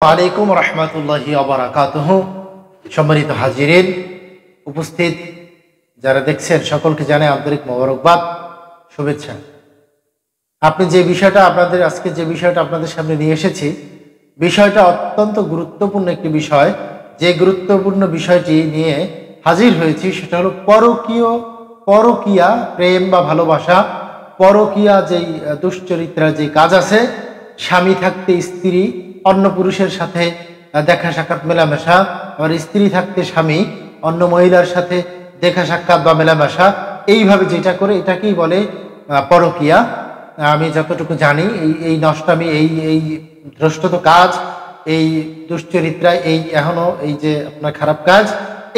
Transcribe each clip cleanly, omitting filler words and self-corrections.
আলাইকুম রহমতুল্লাহি ওয়া সম্মানিত হাজিরিন, উপস্থিত যারা দেখছেন সকলকে জানাই আন্তরিক মোবারকবাদ, শুভেচ্ছা। আপনি যে বিষয়টা আপনাদের সামনে নিয়ে এসেছি, বিষয়টা অত্যন্ত গুরুত্বপূর্ণ একটি বিষয়। যে গুরুত্বপূর্ণ বিষয়টি নিয়ে হাজির হয়েছি সেটা হলো পরকীয়া, প্রেম বা ভালোবাসা, পরকীয়া যেই দুশ্চরিত্রা যে কাজ আছে, স্বামী থাকতে স্ত্রী অন্য পুরুষের সাথে দেখা সাক্ষাৎ মেলামেশা, আবার স্ত্রী থাকতে স্বামী অন্য মহিলার সাথে দেখা সাক্ষাৎ বা মেলামেশা, এইভাবে যেটা করে এটাকেই বলে পরকীয়া। আমি যতটুকু জানি এই নষ্টামি, এই ভ্রষ্টত কাজ, এই দুশ্চরিত্রা, এখনো এই যে আপনার খারাপ কাজ,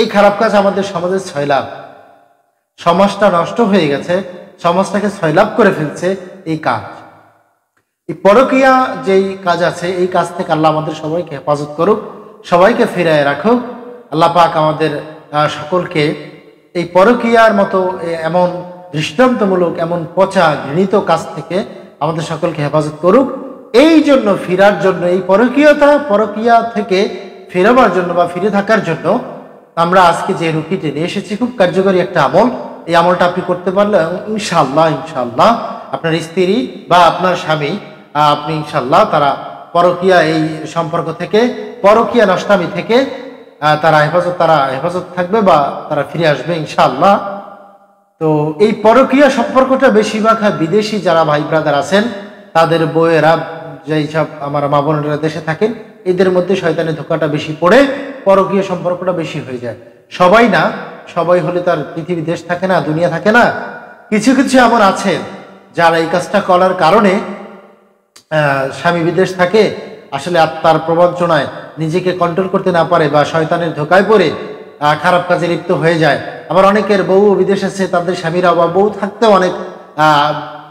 এই খারাপ কাজ আমাদের সমাজের ছয়লাভ। সমাজটা নষ্ট হয়ে গেছে, সমাজটাকে ছয়লাভ করে ফেলছে এই কাজ। এই পরকীয়া যেই কাজ আছে, এই কাজ থেকে আল্লাহ আমাদের সবাইকে হেফাজত করুক, সবাইকে ফিরায় রাখুক। আল্লাহ পাক আমাদের সকলকে এই পরকীয়ার মতো এমন দৃষ্টান্তমূলক, এমন পচা ঘৃণিত কাজ থেকে আমাদের সকলকে হেফাজত করুক। এই জন্য ফিরার জন্য, এই পরকীয়া থেকে ফিরাবার জন্য বা ফিরে থাকার জন্য আমরা আজকে যে রুটিটি নিয়ে এসেছি, খুব কার্যকরী একটা আমল। এই আমলটা আপনি করতে পারলে ইনশাআল্লাহ আপনার স্ত্রী বা আপনার স্বামী, আপনি ইনশাআল্লাহ তারা পরকীয়া এই সম্পর্ক থেকে, পরকীয়া নষ্টামি থেকে তারা হেফাজত থাকবে বা তারা ফিরে আসবে ইনশাআল্লাহ। তো এই পরকীয়া সম্পর্কটা বেশিরভাগ বিদেশি যারা ভাই ব্রাদার আছেন, তাদের বউয়েরা, যেই সব আমার মা বোনেরা দেশে থাকেন, এদের মধ্যে শয়তানের ধোঁকাটা বেশি পড়ে, পরকীয় সম্পর্কটা বেশি হয়ে যায়। সবাই না, সবাই হলে তার পৃথিবী, দেশ থাকে না, দুনিয়া থাকে না। কিছু কিছু এমন আছে যারা এই কাজটা করার কারণে স্বামী বিদেশ থাকে, আসলে আত্মার প্রবঞ্চনায় নিজেকে কন্ট্রোল করতে না পারে বা শয়তানের ধোঁকায় পড়ে খারাপ কাজে লিপ্ত হয়ে যায়। আবার অনেকের বউ বিদেশ আছে, তাদের স্বামীরা বা বউ থাকতেও অনেক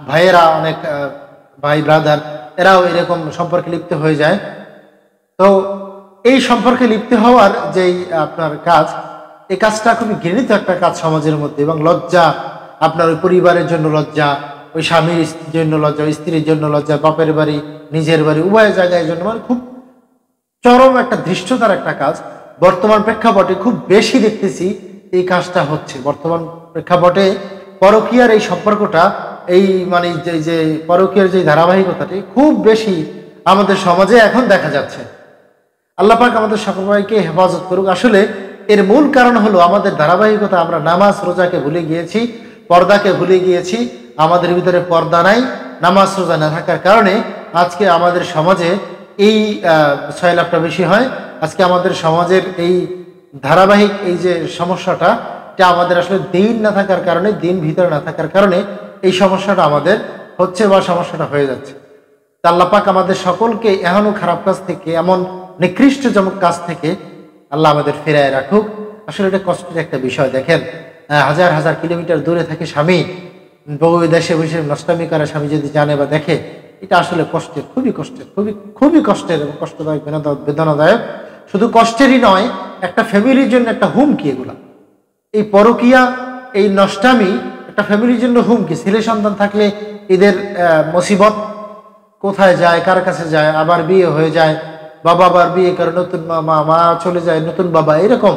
ভাইয়েরা, অনেক ভাই ব্রাদার, এরাও এরকম সম্পর্কে লিপ্ত হয়ে যায়। তো এই সম্পর্কে লিপ্ত হওয়ার যেই আপনার কাজ, এই কাজটা খুবই ঘৃণিত একটা কাজ সমাজের মধ্যে, এবং লজ্জা, আপনার ওই পরিবারের জন্য লজ্জা, ওই স্বামীর জন্য লজ্জা, ওই স্ত্রীর জন্য লজ্জা, বাপের বাড়ি নিজের বাড়ি উভয় জায়গায় জন্য, মানে খুব চরম একটা ধৃষ্টতার একটা কাজ। বর্তমান প্রেক্ষাপটে খুব বেশি দেখতেছি এই কাজটা হচ্ছে। বর্তমান প্রেক্ষাপটে পরকীয়ার এই সম্পর্কটা, এই মানে যে পরকীয়ার যে ধারাবাহিকতাটি খুব বেশি আমাদের সমাজে এখন দেখা যাচ্ছে। আল্লাহ পাক আমাদের সবাইকে হেফাজত করুক। আসলে এর মূল কারণ হলো আমাদের ধারাবাহিকতা। আমরা নামাজ রোজাকে ভুলে গিয়েছি, পর্দাকে ভুলে গিয়েছি। আমাদের ভিতরে পর্দা নাই, নামাজ রোজা না থাকার কারণে আজকে আমাদের সমাজে এই ছয়লাভটা বেশি হয়। আজকে আমাদের সমাজের এই ধারাবাহিক এই যে সমস্যাটা, এটা আমাদের আসলে দিন না থাকার কারণে, দিন ভিতরে না থাকার কারণে এই সমস্যাটা আমাদের হচ্ছে বা সমস্যাটা হয়ে যাচ্ছে। আল্লাহ পাক আমাদের সকলকে এমনও খারাপ কাজ থেকে, এমন নিকৃষ্টজনক কাজ থেকে আল্লাহ আমাদের ফেরায় রাখুক। আসলে এটা কষ্টের একটা বিষয়। দেখেন, হাজার হাজার কিলোমিটার দূরে থাকে স্বামী, বহু দেশে বসে নষ্টামি করে স্বামী যদি জানে বা দেখে, এটা আসলে কষ্টের, খুবই কষ্টের এবং কষ্টদায়ক, বেদনাদায়ক। শুধু কষ্টেরই নয়, একটা ফ্যামিলির জন্য একটা হুমকি এগুলা। এই পরকীয়া, এই নষ্টামি একটা ফ্যামিলির জন্য হুমকি। ছেলে সন্তান থাকলে এদের মুসিবত, কোথায় যায়, কার কাছে যায়, আবার বিয়ে হয়ে যায়, বাবা আবার বিয়ে করে নতুন মা চলে যায়, নতুন বাবা, এরকম।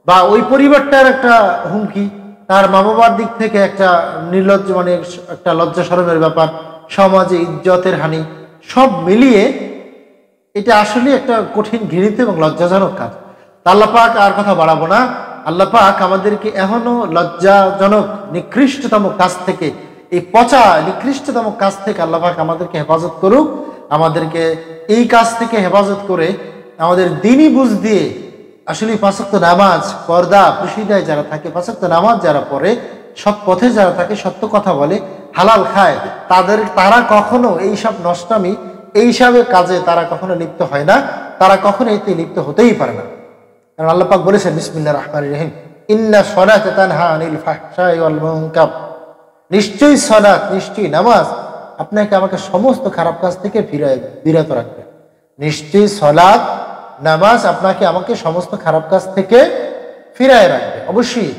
বা ওই পরিবারটার একটা হুমকি, তার মা বাবার দিক থেকে একটা নির্লজ্জ, মানে একটা লজ্জা শরমের ব্যাপার, সমাজে ইজ্জতের হানি, সব মিলিয়ে এটা আসলে একটা কঠিন, ঘৃণিত এবং লজ্জাজনক কাজ। আল্লাহ পাক, আর কথা বাড়াবো না, আল্লাহ পাক আমাদেরকে এখনো লজ্জাজনক নিকৃষ্টতম কাজ থেকে, এই পচা নিকৃষ্টতম কাজ থেকে আল্লাহ পাক আমাদেরকে হেফাজত করুক। আমাদেরকে এই কাজ থেকে হেফাজত করে আমাদের দিনই বুঝ দিয়ে আসলে পাঁচ ওয়াক্ত নামাজ, পর্দা প্রশিদায় যারা থাকে, পাঁচ ওয়াক্ত নামাজ যারা পড়ে, সৎ পথে যারা থাকে, সত্য কথা বলে, হালাল খায়, তারা কখনো এইসব নষ্টামি, এইসবের কাজে তারা কখনো লিপ্ত হয় না। তারা কখনো এতে লিপ্ত হতেই পারে না। কারণ আল্লাহ পাক বলেছেন, বিসমিল্লাহির রাহমানির রহিম, ইন্না সলাতা তানহা আনিল ফাহশাই ওয়াল মুনকার। নিশ্চয়ই সালাত, নিশ্চয়ই নামাজ আপনাকে আমাকে সমস্ত খারাপ কাজ থেকে বিরত রাখবে। নিশ্চয়ই সালাত, নামাজ আপনাকে আমাকে সমস্ত খারাপ কাজ থেকে ফিরায় রাখবে। অবশ্যই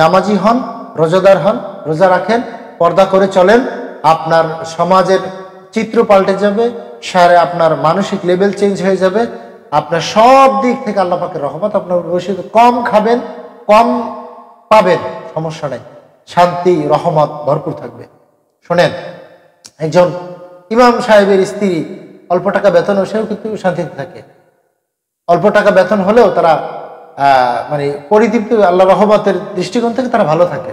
নামাজি হন, রোজাদার হন, রোজা রাখেন, পর্দা করে চলেন, আপনার সমাজের চিত্র পাল্টে যাবে, আপনার মানসিক লেভেল চেঞ্জ হয়ে যাবে। আপনার সব দিক থেকে আল্লাহ পাকের রহমত আপনার বসিত। কম খাবেন, কম পাবেন, সমস্যা নেই, শান্তি রহমত ভরপুর থাকবে। শোনেন, একজন ইমাম সাহেবের স্ত্রী অল্প টাকা বেতন, সেও কিন্তু শান্তিতে থাকে। অল্প টাকা বেতন হলেও তারা মানে পরিতৃপ্ত, আল্লাহ রহমতের দৃষ্টিকোণ থেকে তারা ভালো থাকে।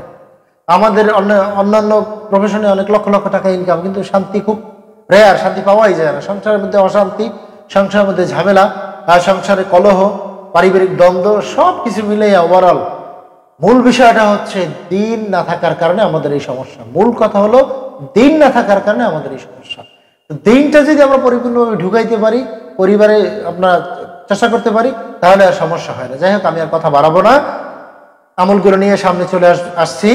আমাদের অন্যান্য প্রফেশনে অনেক লক্ষ লক্ষ টাকা ইনকাম, কিন্তু শান্তি খুব রেয়ার, শান্তি পাওয়াই যায় না। সংসারের মধ্যে অশান্তি, সংসারের মধ্যে ঝামেলা, সংসারে কলহ, পারিবারিক দ্বন্দ্ব, সব কিছু মিলিয়ে ওভারঅল মূল বিষয়টা হচ্ছে দিন না থাকার কারণে আমাদের এই সমস্যা। মূল কথা হলো দিন না থাকার কারণে আমাদের এই সমস্যা। দিনটা যদি আমরা পরিপূর্ণভাবে ঢুকাইতে পারি, পরিবারে আপনার চেষ্টা করতে পারি, তাহলে আর সমস্যা হয় না। যাই হোক, আমি আর কথা বাড়াবো না, আমলগুলো নিয়ে সামনে চলে আসছি।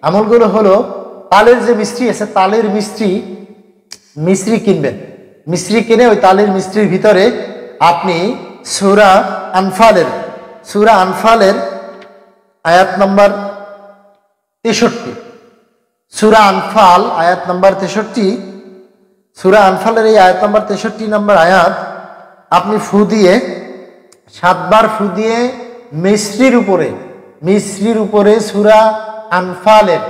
আমলগুলো হলো তালের যে মিস্ত্রি আছে, তালের মিস্ত্রি কিনবেন। মিস্ত্রি কিনে ওই তালের মিস্ত্রির ভিতরে আপনি সূরা আনফালের আয়াত নাম্বার 63, সূরা আনফাল আয়াত নাম্বার 63, সূরা আনফালের এই আয়াত নাম্বার 63 নম্বর আয়াত আপনি ফু দিয়ে 7 বার ফু দিয়ে মিস্ত্রির উপরে সূরা আনফালের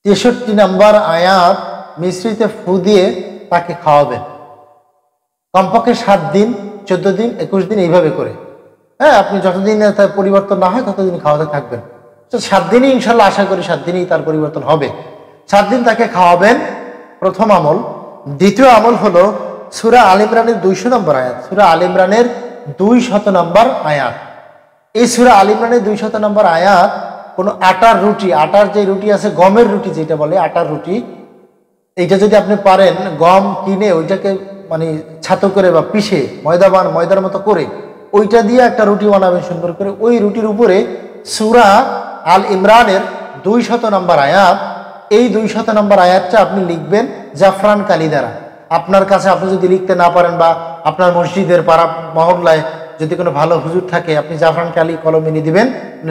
63 নম্বর আয়াত মিস্ত্রিতে ফু দিয়ে তাকে খাওয়াবেন। কমপক্ষে 7 দিন, 14 দিন, 21 দিন এইভাবে করে। হ্যাঁ, আপনি যতদিন তার পরিবর্তন না হয় ততদিন খাওয়াতে থাকবেন। তো 7 দিনই ইনশাল্লাহ, আশা করি 7 দিনই তার পরিবর্তন হবে। 7 দিন তাকে খাওয়াবেন, প্রথম আমল। দ্বিতীয় আমল হলো সূরা আল ইমরানের 200 নম্বর আয়াত। সূরা আল ইমরানের 200 নম্বর আয়াত। এই সূরা আল ইমরানের 200 নম্বর আয়াত কোনো আটার যে রুটি আছে, গমের রুটি যেটা বলে, আটার রুটি, এইটা যদি আপনি পারেন, গম কিনে ওইটাকে মানে ছাতো করে বা পিষে ময়দার মতো করে ওইটা দিয়ে একটা রুটি বানাবেন সুন্দর করে। ওই রুটির উপরে সূরা আল ইমরানের 200 নম্বর আয়াত, এই 200 নম্বর আয়াতটা আপনি লিখবেন জাফরান কালি দ্বারা। আপনার কাছে আপনি যদি লিখতে না পারেন, বা আপনার মসজিদের পাড়া মহল্লায় যদি কোনো ভালো হুজুর থাকে, আপনি জাফরান কালি কলমে নিয়ে দিবেন,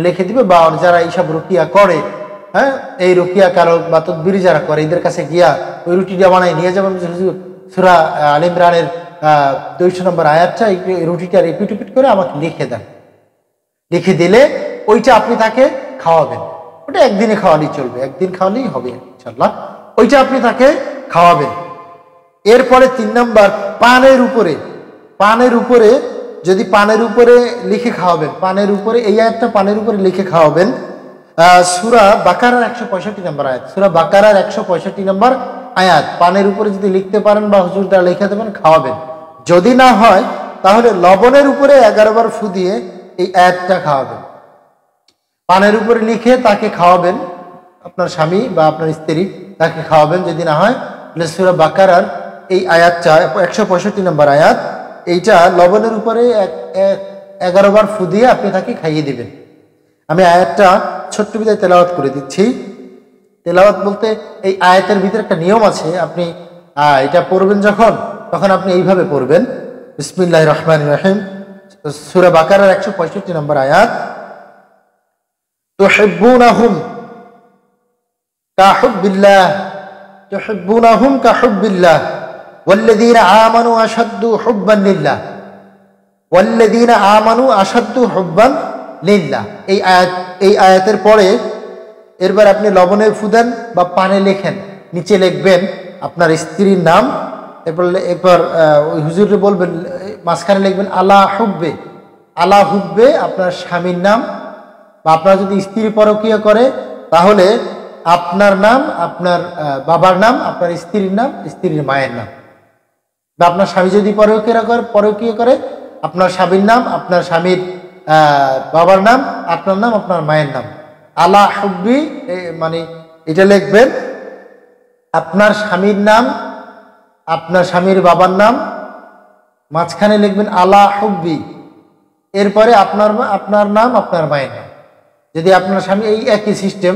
লিখে দিবে। বা যারা এইসব রুকিয়া করে, হ্যাঁ, এই রুকিয়া কারক বা তদবির যারা করে, এদের কাছে গিয়া ওই রুটিটা বানায় নিয়ে যাবেন। হুজুর, সূরা আল ইমরানের 200 নম্বর আয়াতটা, এই রুটিটা রিপিট করে আমাকে লিখে দেন। লিখে দিলে ওইটা আপনি তাকে খাওয়াবেন। ওটা একদিনে খাওয়ালেই চলবে, একদিন খাওয়ালেই হবে ইনশাল্লাহ। ওইটা আপনি তাকে খাওয়াবেন। এরপরে 3 নম্বর, পানের উপরে যদি পানের উপরে লিখে খাওয়াবেন, পানের উপরে এই আয়াতটা পানের উপরে লিখে খাওয়াবেন। সূরা বাকারার 165 নম্বর আয়াত, সূরা বাকারার 165 নম্বর আয়াত পানের উপরে যদি লিখতে পারেন বা হুজুর দ্বারা লিখে দেবেন, খাওয়াবেন। যদি না হয় তাহলে লবণের উপরে 11 বার ফু দিয়ে এই আয়াতটা খাওয়াবেন। পানের উপরে লিখে তাকে খাওয়াবেন, আপনার স্বামী বা আপনার স্ত্রী তাকে খাওয়াবেন। যদি না হয় তাহলে সূরা বাকারার এই আয়াতটা 165 নম্বর আয়াত, এইটা লবণের উপরে 11 বার ফু দিয়ে আপনি তাকে খাইয়ে দিবেন। আমি আয়াতটা ছোট্ট বিদায় তেলাওয়াত করে দিচ্ছি। তেলাওয়াত বলতে এই আয়াতের ভিতরে একটা নিয়ম আছে। আপনি এটা পড়বেন তখন আপনি এইভাবে পড়বেন, বিসমিল্লাহির রহমানির রহিম, সূরা বাকারার 165 নম্বর আয়াত। তুহিব্বুনাহুম কাহুব্বিল্লাহ ওয়াল্লাযীনা আমানু আশাদ্দু হুব্বান লিল্লাহ। এই আয়াতের পরে এরপর আপনি লবণে ফুদেন বা পানে লেখেন, নিচে লিখবেন আপনার স্ত্রীর নাম। এরপর ওই হুজুরে বলবেন, মাঝখানে লিখবেন আলা হুব্বে আপনার স্বামীর নাম, বা আপনার যদি স্ত্রী পরকীয়া করে তাহলে আপনার নাম, আপনার বাবার নাম, আপনার স্ত্রীর নাম, স্ত্রীর মায়ের নাম। বা আপনার স্বামী যদি পরকীয়া করে আপনার স্বামীর নাম, আপনার স্বামীর বাবার নাম, আপনার নাম, আপনার মায়ের নাম। আলা হুব্বি মানে এটা লিখবেন আপনার স্বামীর নাম, আপনার স্বামীর বাবার নাম, মাঝখানে লিখবেন আলা হুব্বি, এরপরে আপনার নাম, আপনার মায়ের নাম। যদি আপনার স্বামী, এই একই সিস্টেম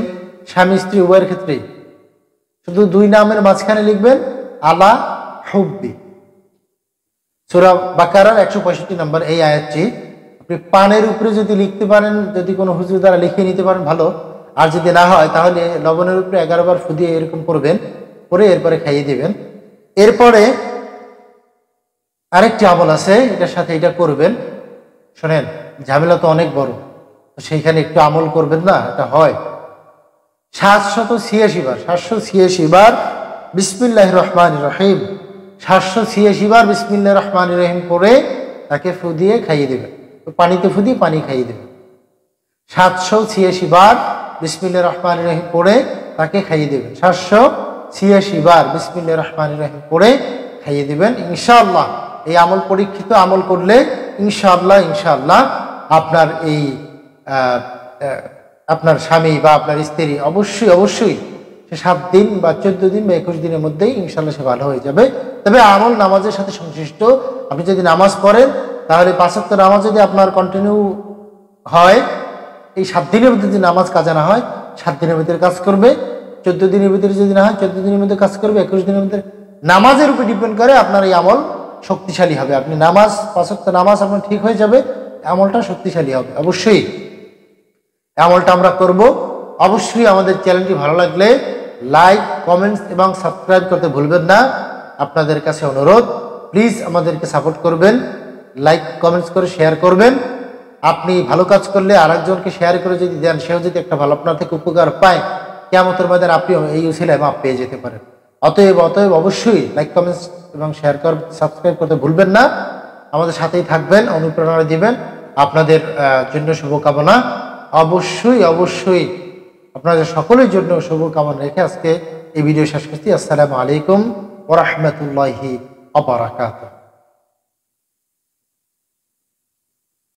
স্বামী স্ত্রী উভয়ের ক্ষেত্রেই, শুধু 2 নামের মাঝখানে লিখবেন আলা হুব্বি। সূরা বাকারার 165 নম্বর এই আয়াতটি আপনি পানের উপরে যদি লিখতে পারেন, যদি কোনো হুজুর দ্বারা লিখে নিতে পারেন ভালো, আর যদি না হয় তাহলে লবণের উপরে 11 বার ফু দিয়ে এরকম করবেন, করে এরপরে খাইয়ে দেবেন। এরপরে আরেকটি আমল আছে, এটার সাথে এটা করবেন। শোনেন, ঝামেলা তো অনেক বড়, তো সেইখানে একটু আমল করবেন না, এটা হয়। 786 বার বিসমিল্লাহির রহমানির রহিম, 786 বার বিসমিল্লাহির রহমানির রহিম পড়ে তাকে ফু দিয়ে খাইয়ে দেবেন। পানিতে ফু দিয়ে পানি খাইয়ে দেবেন। 786 বার বিসমিল্লাহির রহমানির রহিম পড়ে তাকে খাইয়ে দেবেন। 786 বার বিসমিল্লাহির রহমানির রহিম পড়ে খাইয়ে দেবেন। ইনশাআল্লাহ এই আমল পরীক্ষিত আমল করলে ইনশাআল্লাহ আপনার এই আপনার স্বামী বা আপনার স্ত্রী অবশ্যই সে 7 দিন বা 14 দিন বা 21 দিনের মধ্যেই ইনশাআল্লাহ সে ভালো হয়ে যাবে। তবে আমল নামাজের সাথে সংশ্লিষ্ট। আপনি যদি নামাজ পড়েন তাহলে 5 ওয়াক্ত নামাজ যদি আপনার কন্টিনিউ হয়, এই 7 দিনের মধ্যে যদি নামাজ কাজা না হয় 7 দিনের ভিতরে কাজ করবে। 14 দিনের ভিতরে যদি না হয় 14 দিনের মধ্যে কাজ করবে। 21 দিনের মধ্যে। নামাজের উপর ডিপেন্ড করে আপনার এই আমল শক্তিশালী হবে। আপনি নামাজ 5 ওয়াক্ত নামাজ আপনার ঠিক হয়ে যাবে, আমলটা শক্তিশালী হবে। অবশ্যই আমলটা আমরা করব। অবশ্যই আমাদের চ্যানেলটি ভালো লাগলে লাইক, কমেন্টস এবং সাবস্ক্রাইব করতে ভুলবেন না। আপনাদের কাছে অনুরোধ, প্লিজ আমাদেরকে সাপোর্ট করবেন, লাইক কমেন্টস করে শেয়ার করবেন। আপনি ভালো কাজ করলে আরেকজনকে শেয়ার করে যদি দেন, সেও যদি একটা ভালো আপনার থেকে উপকার পায়, কিয়ামতের ময়দানে আপনি এই উসিলায় মাপ পেয়ে যেতে পারেন। অতএব অবশ্যই লাইক, কমেন্টস এবং শেয়ার সাবস্ক্রাইব করতে ভুলবেন না। আমাদের সাথেই থাকবেন, অনুপ্রেরণা দিবেন। আপনাদের জন্য শুভকামনা। অবশ্যই আপনাদের সকলের জন্য শুভকামনা রেখে আজকে এই ভিডিও শেষ করছি। আসসালামু আলাইকুম ওয়া রাহমাতুল্লাহি ওয়া বারাকাতুহু।